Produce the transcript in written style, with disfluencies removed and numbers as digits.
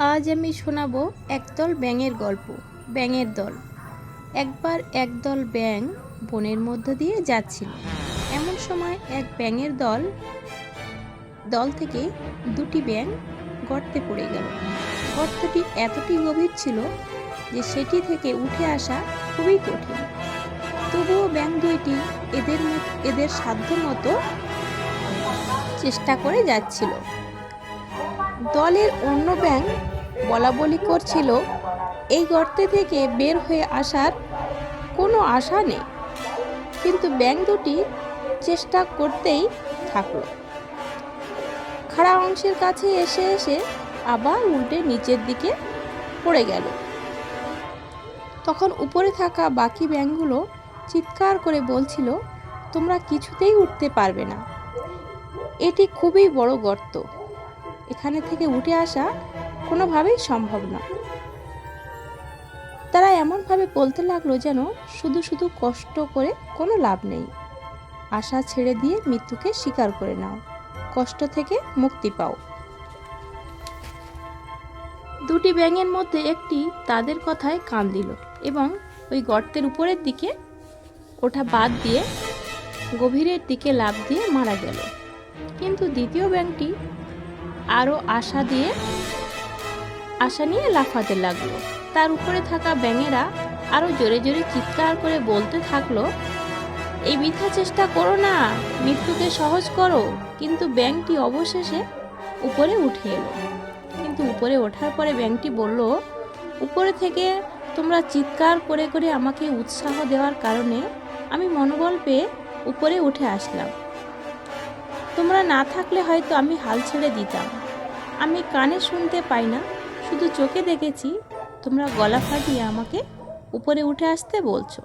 আজ আমি শোনাবো একদল ব্যাঙের গল্প। ব্যাঙের দল। একবার একদল ব্যাঙ বনের মধ্য দিয়ে যাচ্ছিল। এমন সময় এক ব্যাঙের দল দল থেকে দুটি ব্যাঙ গর্তে পড়ে গেল। গর্তটি এতটি গভীর ছিল যে সেটি থেকে উঠে আসা খুবই কঠিন। তবুও ব্যাঙ দুইটি এদের সাধ্য মতো চেষ্টা করে যাচ্ছিল। দলের অন্য ব্যাঙ বলাবলি করছিল, এই গর্তে থেকে বের হয়ে আসার কোনো আশা নেই। কিন্তু ব্যাঙ দুটি চেষ্টা করতেই থাকলো। খাড়া অংশের কাছে এসে এসে আবার উল্টে নিচের দিকে পড়ে গেল। তখন উপরে থাকা বাকি ব্যাঙগুলো চিৎকার করে বলছিল, তোমরা কিছুতেই উঠতে পারবে না, এটি খুবই বড় গর্ত, এখানে থেকে উঠে আসা কোনোভাবেই সম্ভব না। তারা এমনভাবে বলতে লাগলো যেন শুধু শুধু কষ্ট করে কোনো লাভ নেই। আশা ছেড়ে দিয়ে মৃত্যুকে স্বীকার করে নাও, কষ্ট থেকে মুক্তি পাও। দুটি ব্যাঙের মধ্যে একটি তাদের কথায় কান দিল এবং ওই গর্তের উপরের দিকে ওঠা বাদ দিয়ে গভীরের দিকে লাফ দিয়ে মারা গেল। কিন্তু দ্বিতীয় ব্যাঙটি আরও আশা নিয়ে লাফাতে লাগলো। তার উপরে থাকা ব্যাঙেরা আরো জোরে জোরে চিৎকার করে বলতে থাকলো, এই বৃথা চেষ্টা করো না, মৃত্যুকে সহজ করো। কিন্তু ব্যাঙটি অবশেষে উপরে উঠে এলো। কিন্তু উপরে ওঠার পরে ব্যাঙটি বলল, উপরে থেকে তোমরা চিৎকার করে করে আমাকে উৎসাহ দেওয়ার কারণে আমি মনোবল পেয়ে উপরে উঠে আসলাম। তোমরা না থাকলে হয়তো আমি হাল ছেড়ে দিতাম। আমি কানে শুনতে পাই না, শুধু চোখে দেখেছি তোমরা গলা ফাটিয়ে আমাকে উপরে উঠে আসতে বলছো।